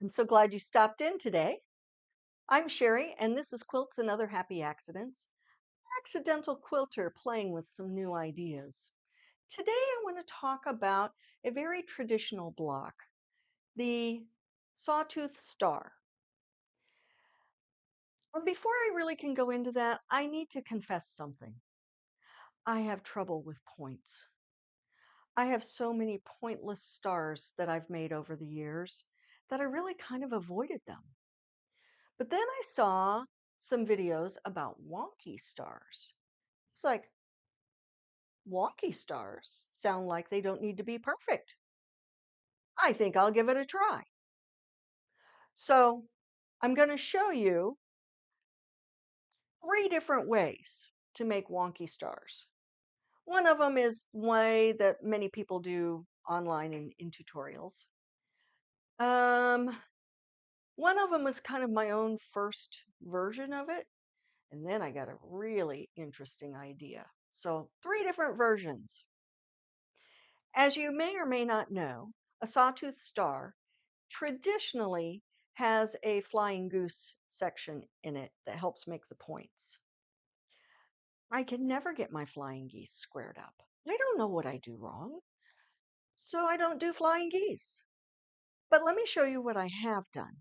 I'm so glad you stopped in today. I'm Sherri, and this is Quilts and Other Happy Accidents. Accidental quilter playing with some new ideas. Today I want to talk about a very traditional block, the Sawtooth star. And before I really can go into that, I need to confess something. I have trouble with points. I have so many pointless stars that I've made over the years that I really kind of avoided them. But then I saw some videos about wonky stars. It's like, wonky stars sound like they don't need to be perfect. I think I'll give it a try. So I'm going to show you 3 different ways to make wonky stars. One of them is way that many people do online in tutorials. Um, one of them is kind of my own first version of it. And then I got a really interesting idea. So 3 different versions. As you may or may not know, a sawtooth star traditionally has a flying goose section in it that helps make the points. I can never get my flying geese squared up. I don't know what I do wrong, so I don't do flying geese. But let me show you what I have done.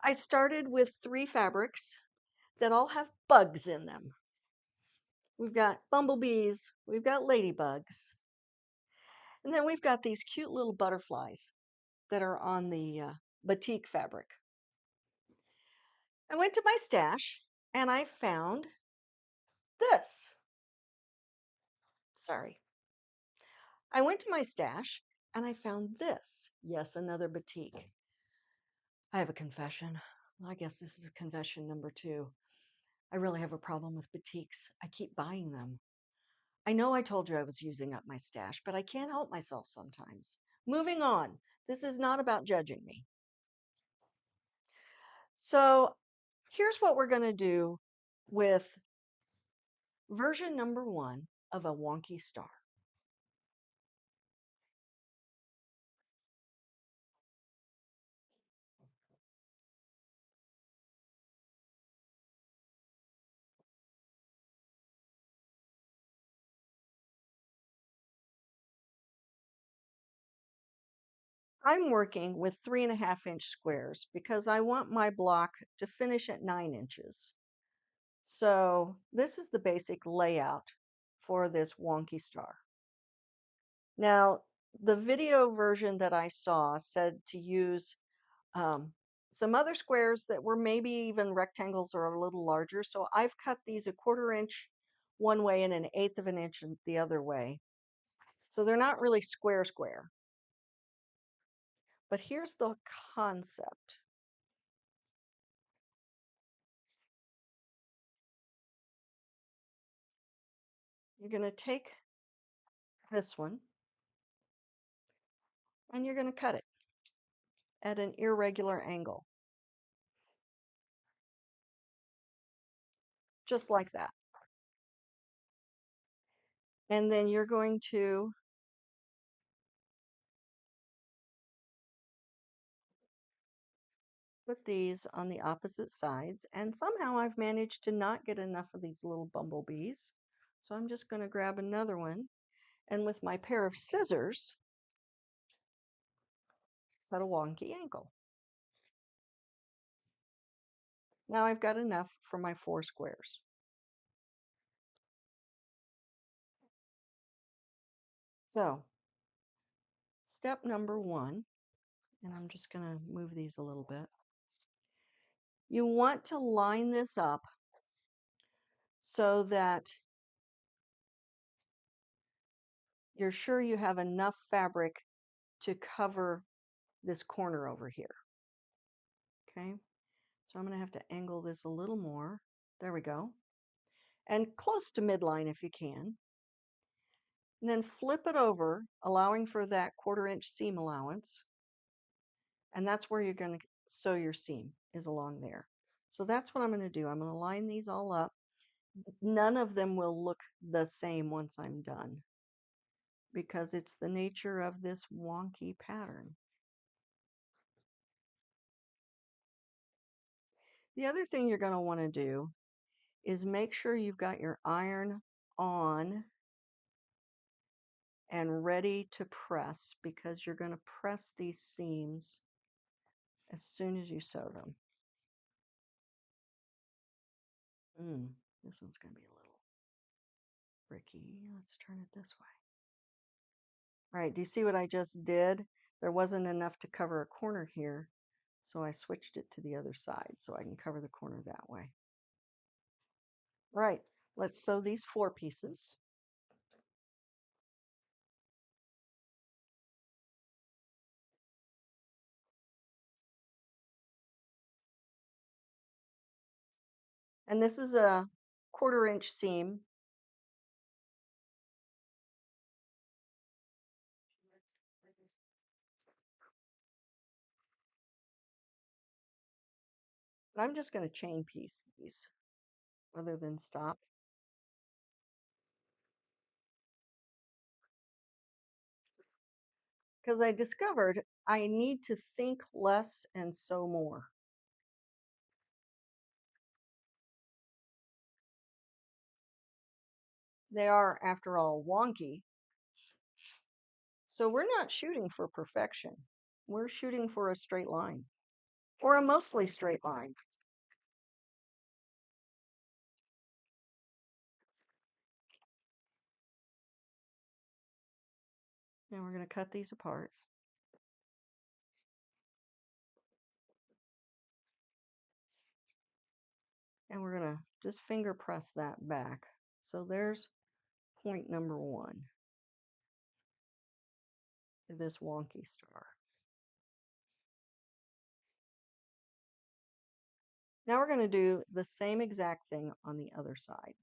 I started with 3 fabrics that all have bugs in them. We've got bumblebees, we've got ladybugs, and then we've got these cute little butterflies that are on the batik fabric. I went to my stash and I found this. Sorry. I went to my stash and I found this. Yes, another batik. I have a confession. I guess this is confession number 2. I really have a problem with batiks. I keep buying them. I know I told you I was using up my stash, but I can't help myself sometimes. Moving on. This is not about judging me. So here's what we're going to do with version number 1 of a wonky star. I'm working with 3.5-inch squares because I want my block to finish at 9 inches. So this is the basic layout for this wonky star. Now, the video version that I saw said to use um, some other squares that were maybe even rectangles or a little larger. So I've cut these a 1/4 inch one way and 1/8 of an inch the other way. So they're not really square square. But here's the concept. You're going to take this one and you're going to cut it at an irregular angle, just like that. And then you're going to put these on the opposite sides. And somehow I've managed to not get enough of these little bumblebees. So I'm just going to grab another one. And with my pair of scissors, cut a wonky angle. Now I've got enough for my 4 squares. So step number 1, and I'm just going to move these a little bit. You want to line this up so that you're sure you have enough fabric to cover this corner over here. Okay, so I'm going to have to angle this a little more. There we go. And close to midline if you can. And then flip it over, allowing for that 1/4 inch seam allowance. And that's where you're going to sew your seam, is along there. So that's what I'm going to do. I'm going to line these all up. None of them will look the same once I'm done, because it's the nature of this wonky pattern. The other thing you're going to want to do is make sure you've got your iron on and ready to press, because you're going to press these seams as soon as you sew them. This one's going to be a little tricky. Let's turn it this way. All right, do you see what I just did? There wasn't enough to cover a corner here, so I switched it to the other side so I can cover the corner that way. All right, let's sew these 4 pieces. And this is a 1/4 inch seam. I'm just going to chain piece these rather than stop. Because I discovered I need to think less and sew more. They are, after all, wonky. So we're not shooting for perfection. We're shooting for a straight line, or a mostly straight line. Now we're going to cut these apart. And we're going to just finger press that back. So there's point number 1 of this wonky star. Now we're going to do the same exact thing on the other side.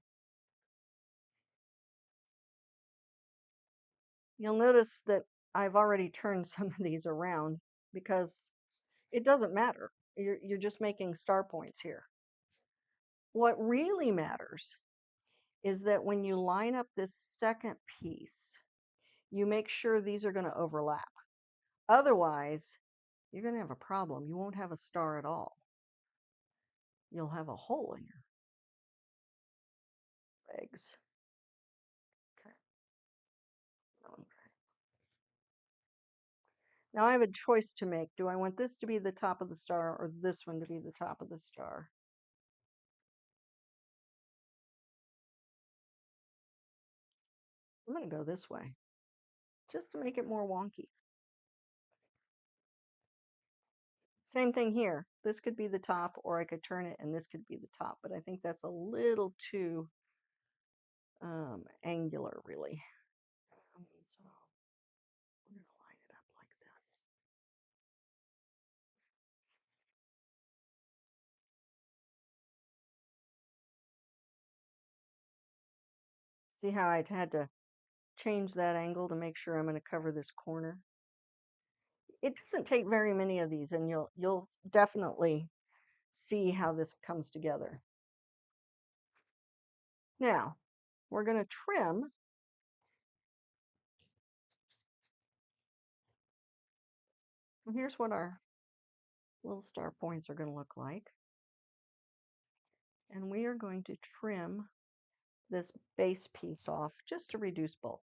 You'll notice that I've already turned some of these around because it doesn't matter. You're just making star points here. What really matters is that when you line up this second piece, you make sure these are going to overlap. Otherwise, you're going to have a problem. You won't have a star at all. You'll have a hole in your legs. Okay. Now I have a choice to make. Do I want this to be the top of the star or this one to be the top of the star? I'm going to go this way just to make it more wonky. Same thing here. This could be the top, or I could turn it and this could be the top, but I think that's a little too angular, really. So we're going to line it up like this. See how I had to change that angle to make sure I'm going to cover this corner? It doesn't take very many of these, and you'll definitely see how this comes together. Now, we're going to trim. And here's what our little star points are going to look like. And we are going to trim this base piece off just to reduce bulk.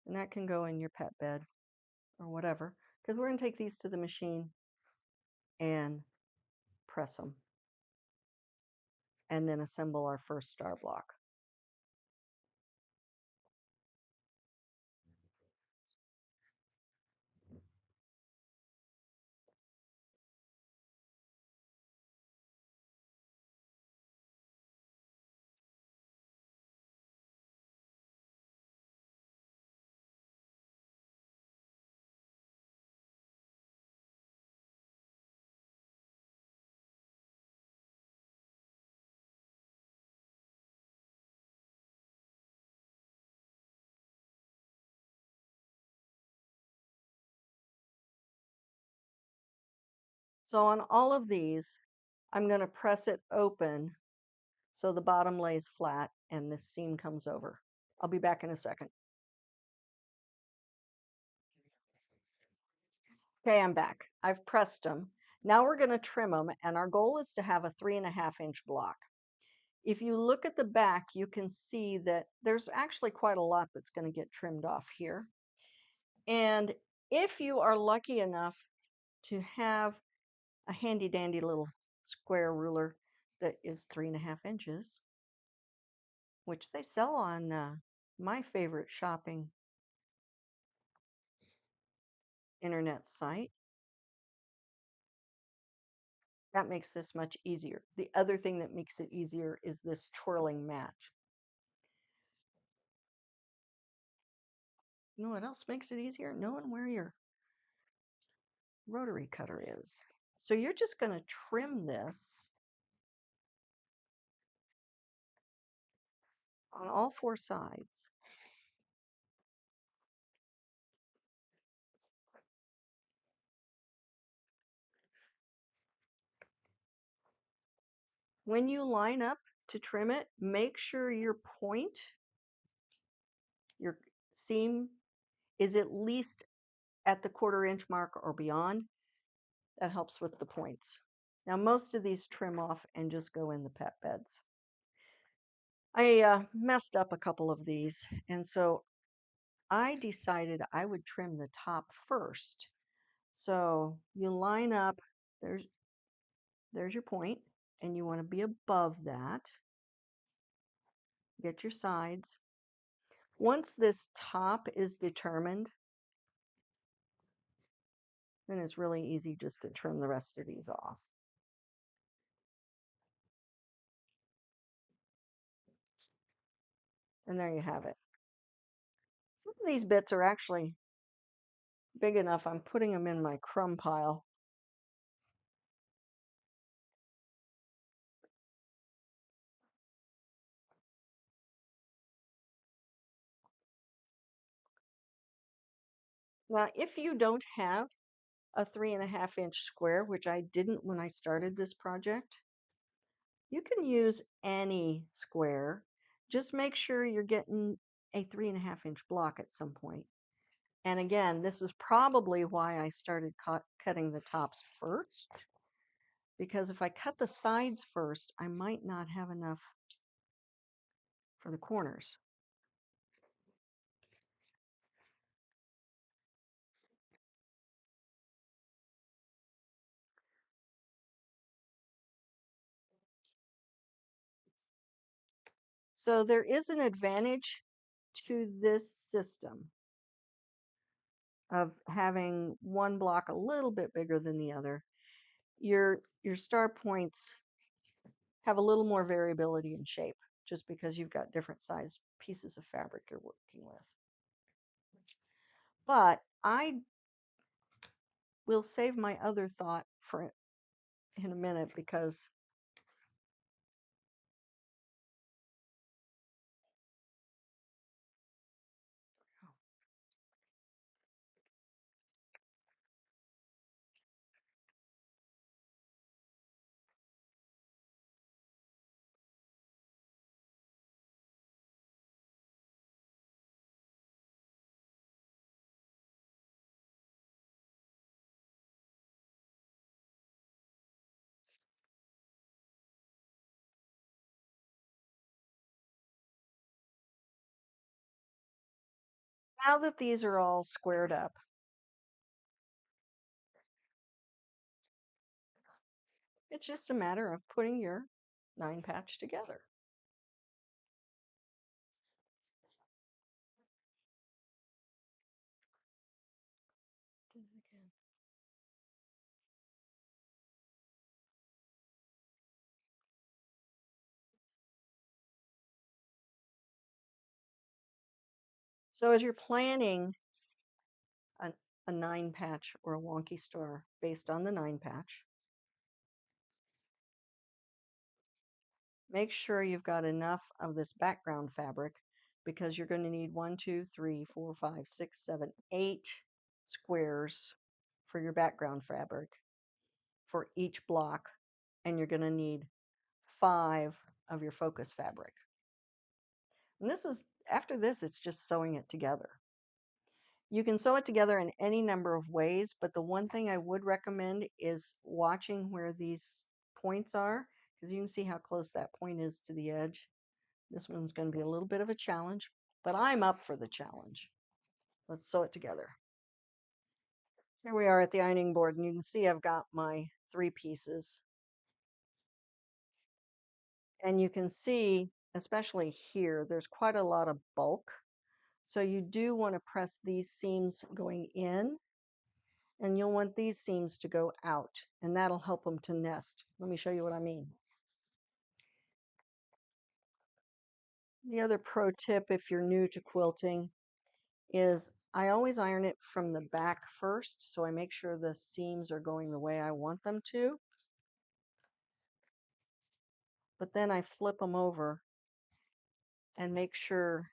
And that can go in your pet bed or whatever, because we're going to take these to the machine and press them and then assemble our first star block. So on all of these, I'm going to press it open so the bottom lays flat and this seam comes over. I'll be back in a second. Okay, I'm back. I've pressed them. Now we're going to trim them, and our goal is to have a 3.5 inch block. If you look at the back, you can see that there's actually quite a lot that's going to get trimmed off here. And if you are lucky enough to have a handy dandy little square ruler that is 3.5 inches, which they sell on my favorite shopping internet site, that makes this much easier. The other thing that makes it easier is this twirling mat. You know what else makes it easier? Knowing where your rotary cutter is. So you're just going to trim this on all four sides. When you line up to trim it, make sure your point, your seam, is at least at the 1/4 inch mark or beyond. That helps with the points. Now most of these trim off and just go in the pet beds. I messed up a couple of these, and so I decided I would trim the top first. So you line up, there's your point, and you want to be above that. Get your sides. Once this top is determined, then it's really easy just to trim the rest of these off. And there you have it. Some of these bits are actually big enough, I'm putting them in my crumb pile. Now, if you don't have a 3.5 inch square, which I didn't when I started this project, you can use any square. Just make sure you're getting a 3.5 inch block at some point. And again, this is probably why I started cutting the tops first, because if I cut the sides first, I might not have enough for the corners. So there is an advantage to this system of having one block a little bit bigger than the other. Your star points have a little more variability in shape just because you've got different size pieces of fabric you're working with. But I will save my other thought for in a minute, because now that these are all squared up, it's just a matter of putting your 9 patch together. So as you're planning a, a 9 patch or a wonky star based on the 9 patch, make sure you've got enough of this background fabric, because you're going to need 1, 2, 3, 4, 5, 6, 7, 8 squares for your background fabric for each block, and you're going to need 5 of your focus fabric. And this is, after this, it's just sewing it together. You can sew it together in any number of ways, but the one thing I would recommend is watching where these points are, because you can see how close that point is to the edge. This one's going to be a little bit of a challenge, but I'm up for the challenge. Let's sew it together. Here we are at the ironing board, and you can see I've got my 3 pieces. And you can see, especially here, there's quite a lot of bulk. So you do want to press these seams going in, and you'll want these seams to go out, and that'll help them to nest. Let me show you what I mean. The other pro tip, if you're new to quilting, is I always iron it from the back first, so I make sure the seams are going the way I want them to. But then I flip them over and make sure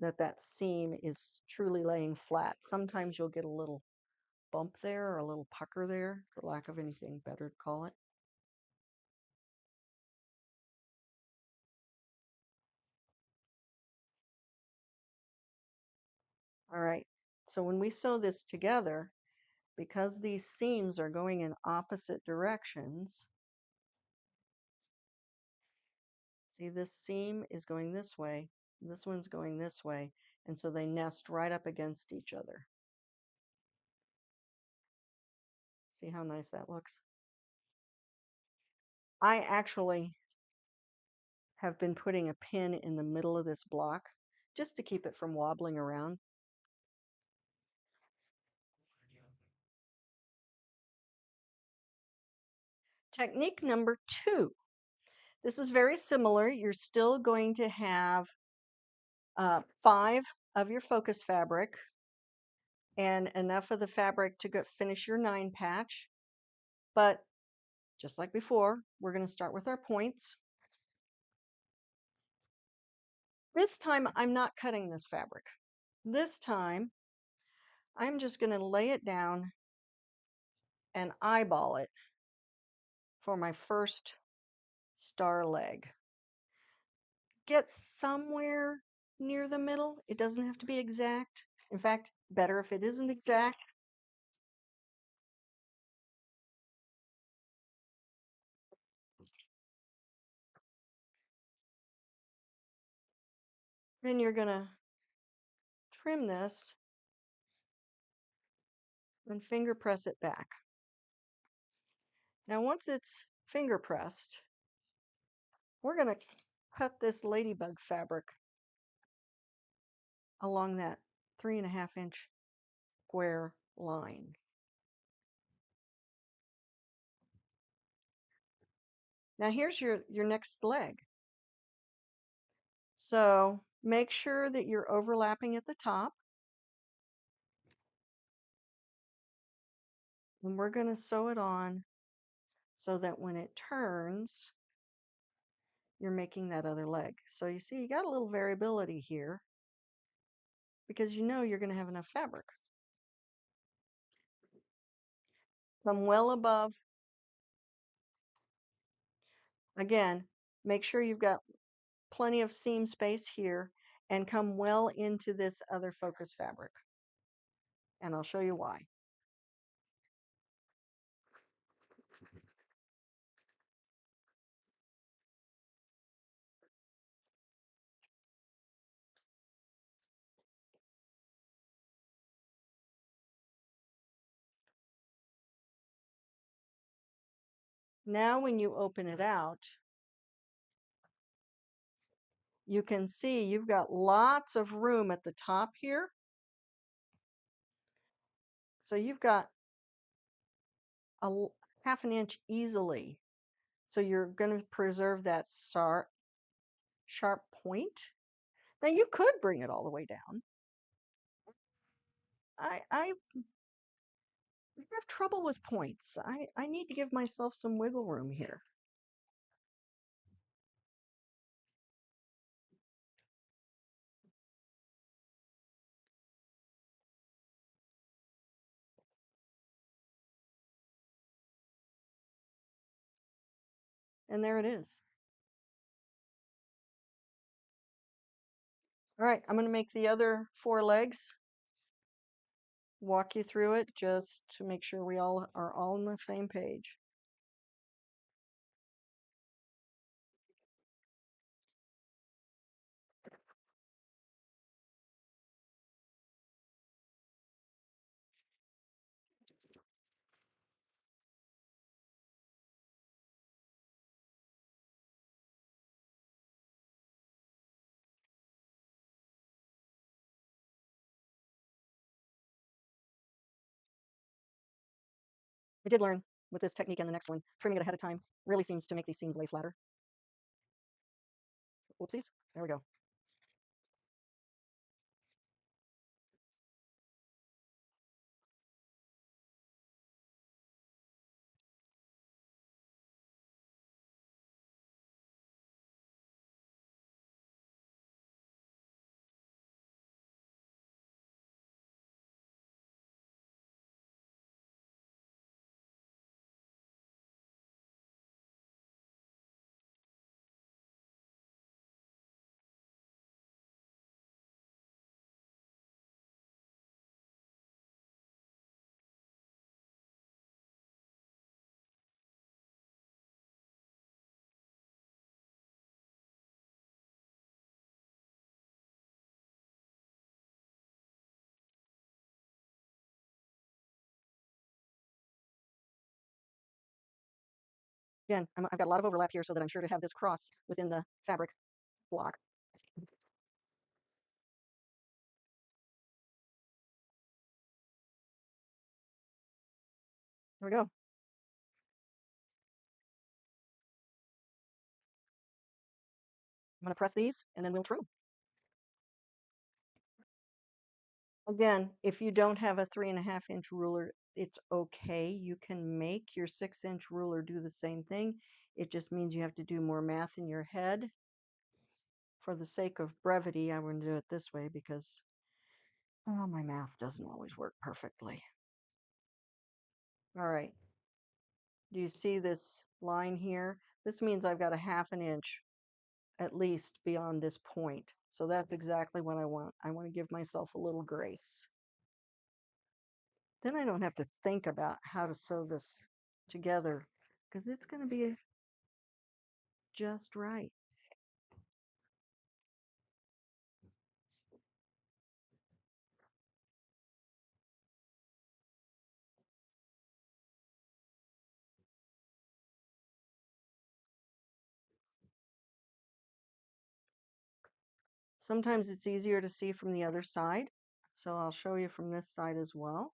that that seam is truly laying flat. Sometimes you'll get a little bump there or a little pucker there, for lack of anything better to call it. All right, so when we sew this together, because these seams are going in opposite directions, see, this seam is going this way, this one's going this way, and so they nest right up against each other. See how nice that looks? I actually have been putting a pin in the middle of this block just to keep it from wobbling around. Technique number 2. This is very similar. You're still going to have 5 of your focus fabric and enough of the fabric to finish your 9 patch. But just like before, we're going to start with our points. This time, I'm not cutting this fabric. This time, I'm just going to lay it down and eyeball it for my first star leg. Get somewhere near the middle. It doesn't have to be exact. In fact, better if it isn't exact. Then you're going to trim this and finger press it back. Now, once it's finger pressed, we're going to cut this ladybug fabric along that 3.5-inch square line. Now, here's your next leg. So make sure that you're overlapping at the top. And we're going to sew it on so that when it turns, you're making that other leg. So you see, you got a little variability here because you know you're going to have enough fabric. Come well above. Again, make sure you've got plenty of seam space here and come well into this other focus fabric. And I'll show you why. Now when you open it out, you can see you've got lots of room at the top here. So you've got a 1/2 inch easily. So you're going to preserve that sharp point. Now you could bring it all the way down. I have trouble with points. I need to give myself some wiggle room here. And there it is. All right, I'm going to make the other 4 legs. walk you through it just to make sure we all are all on the same page. I did learn with this technique and the next one, trimming it ahead of time really seems to make these seams lay flatter. Whoopsies. There we go. Again, I've got a lot of overlap here so that I'm sure to have this cross within the fabric block. There we go. I'm going to press these and then we'll trim. Again, if you don't have a 3.5-inch ruler, it's okay. You can make your 6-inch ruler do the same thing. It just means you have to do more math in your head. For the sake of brevity, I'm going to do it this way because my math doesn't always work perfectly. All right. Do you see this line here? This means I've got a 1/2 inch at least beyond this point. So that's exactly what I want. I want to give myself a little grace. Then I don't have to think about how to sew this together because it's going to be just right. Sometimes it's easier to see from the other side. So I'll show you from this side as well.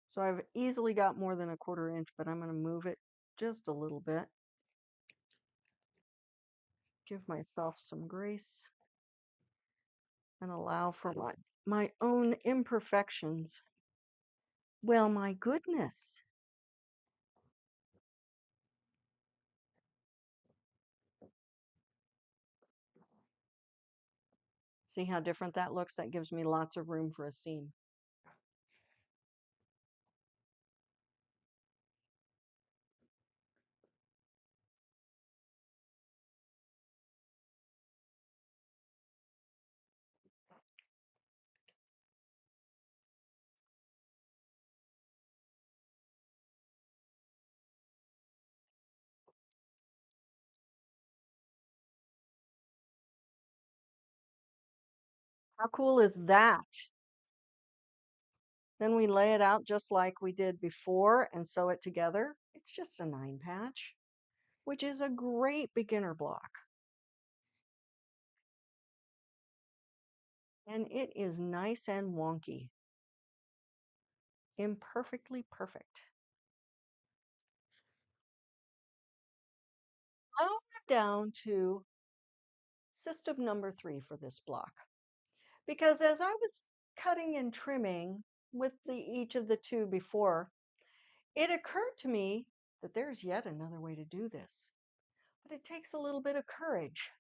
So I've easily got more than a 1/4 inch, but I'm going to move it just a little bit. Give myself some grace and allow for my own imperfections. Well, my goodness. See how different that looks? That gives me lots of room for a seam. How cool is that? Then we lay it out just like we did before and sew it together. It's just a 9 patch, which is a great beginner block. And it is nice and wonky. Imperfectly perfect. Now we're down to system number 3 for this block. Because as I was cutting and trimming with each of the two before, it occurred to me that there's yet another way to do this. But it takes a little bit of courage.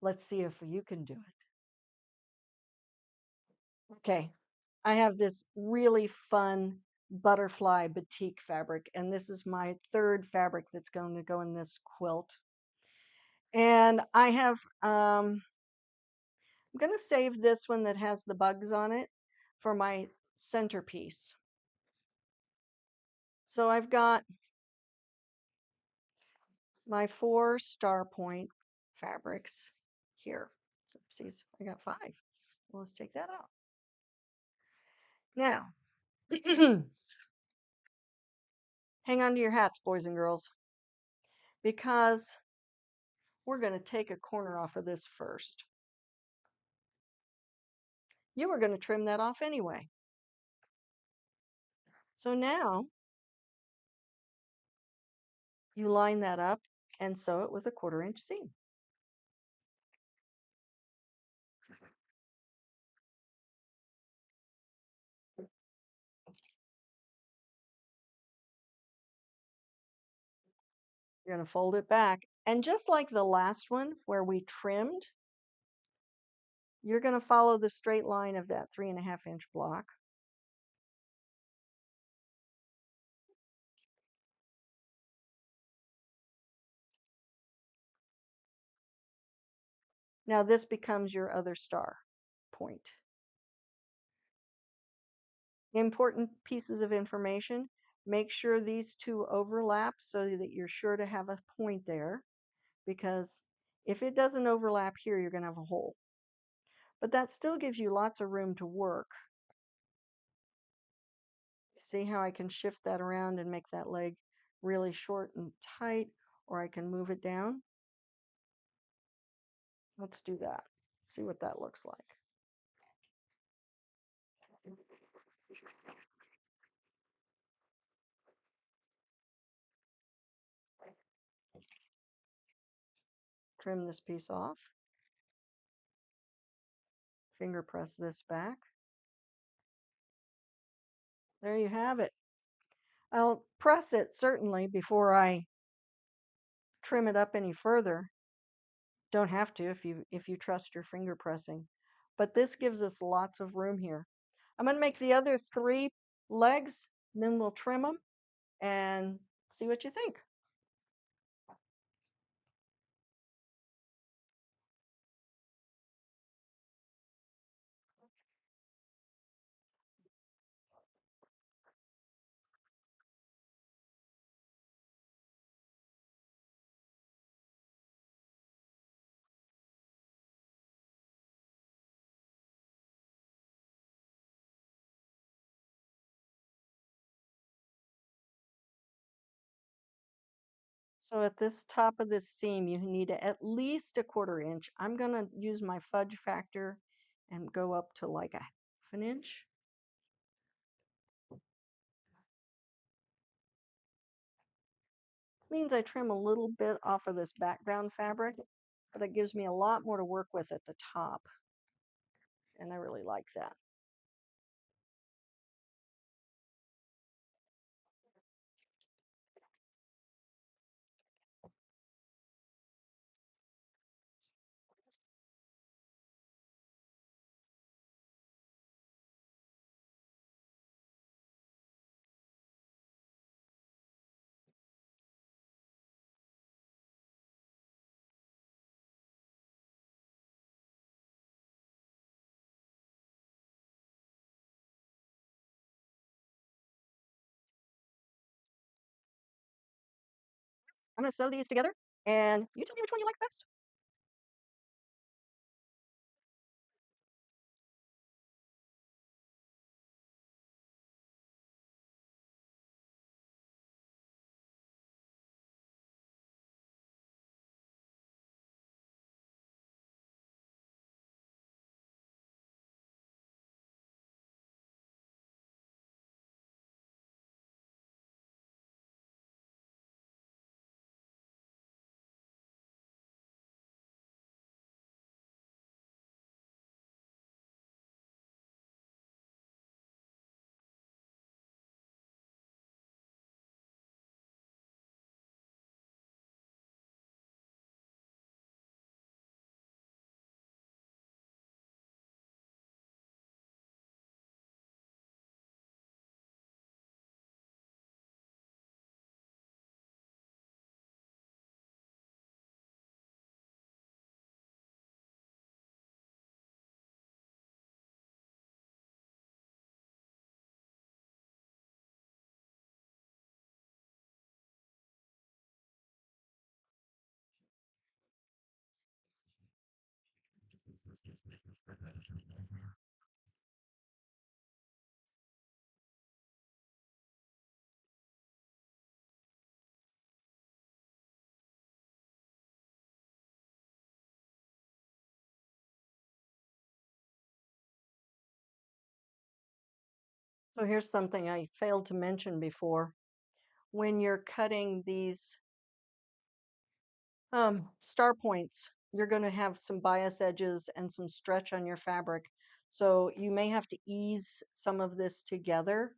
Let's see if you can do it. Okay, I have this really fun butterfly batik fabric, and this is my 3rd fabric that's going to go in this quilt. And I have I'm going to save this one that has the bugs on it for my centerpiece. So I've got my 4 star point fabrics here. Oopsies, I got 5. Well, let's take that out. Now, hang on to your hats, boys and girls, because we're going to take a corner off of this first. You were going to trim that off anyway. So now you line that up and sew it with a 1/4 inch seam. You're going to fold it back. And just like the last one where we trimmed, you're going to follow the straight line of that 3.5 inch block. Now this becomes your other star point. Important pieces of information. Make sure these two overlap so that you're sure to have a point there, because if it doesn't overlap here, you're going to have a hole. But that still gives you lots of room to work. See how I can shift that around and make that leg really short and tight, or I can move it down? Let's do that. See what that looks like. Trim this piece off. Finger press this back. There you have it. I'll press it certainly before I trim it up any further. Don't have to if you trust your finger pressing. But this gives us lots of room here. I'm going to make the other 3 legs, then we'll trim them and see what you think. So at this top of this seam, you need at least a 1/4 inch. I'm going to use my fudge factor and go up to like a 1/2 inch. Means I trim a little bit off of this background fabric, but it gives me a lot more to work with at the top. And I really like that. I'm going to sew these together, and you tell me which one you like best. So here's something I failed to mention before. When you're cutting these star points, you're going to have some bias edges and some stretch on your fabric. So you may have to ease some of this together,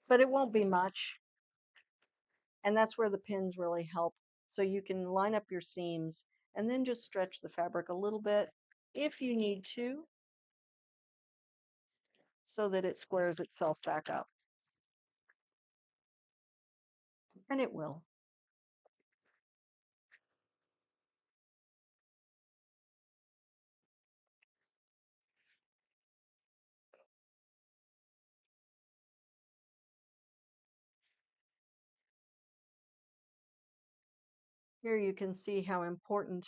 but it won't be much. And that's where the pins really help. So you can line up your seams and then just stretch the fabric a little bit if you need to, so that it squares itself back up. And it will. Here you can see how important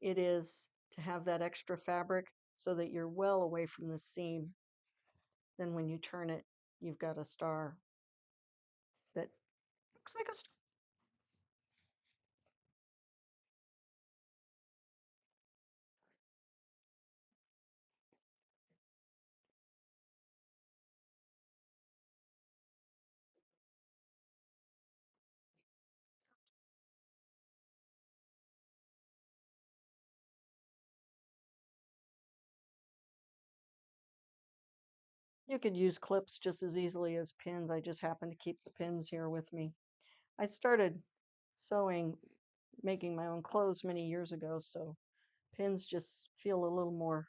it is to have that extra fabric so that you're well away from the seam. Then when you turn it, you've got a star that looks like a star. You could use clips just as easily as pins. I just happen to keep the pins here with me. I started sewing, making my own clothes many years ago, so pins just feel a little more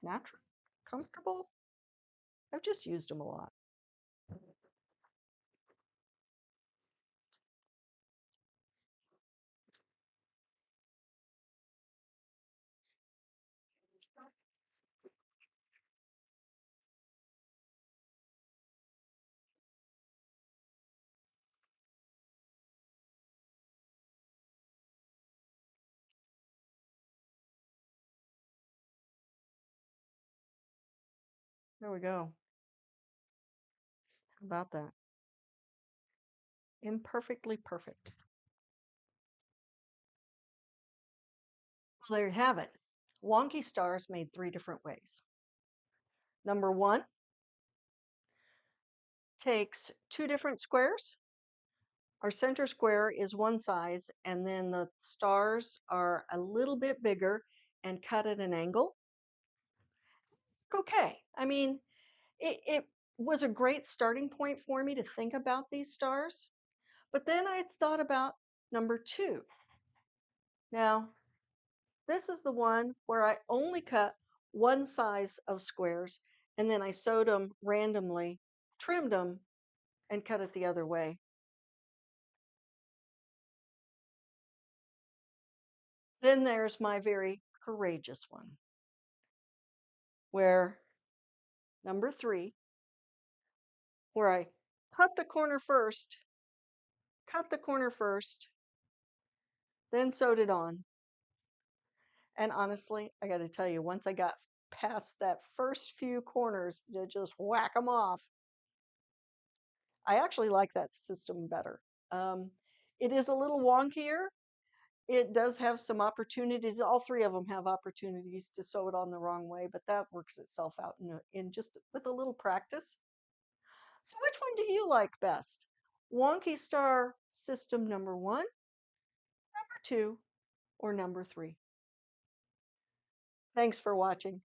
natural, comfortable. I've just used them a lot. There we go. How about that? Imperfectly perfect. Well, there you have it. Wonky stars made 3 different ways. Number one takes 2 different squares. Our center square is one size, and then the stars are a little bit bigger and cut at an angle. Okay. I mean, it was a great starting point for me to think about these stars. But then I thought about number two. Now, this is the one where I only cut one size of squares, and then I sewed them randomly, trimmed them, and cut it the other way. Then there's my very courageous one, where number three, where I cut the corner first, cut the corner first, then sewed it on. And honestly, I got to tell you, once I got past that first few corners to just whack them off, I actually like that system better. Um, it is a little wonkier. It does have some opportunities. All 3 of them have opportunities to sew it on the wrong way, but that works itself out in just with a little practice. So which one do you like best? Wonky Star system number 1, number 2, or number 3? Thanks for watching.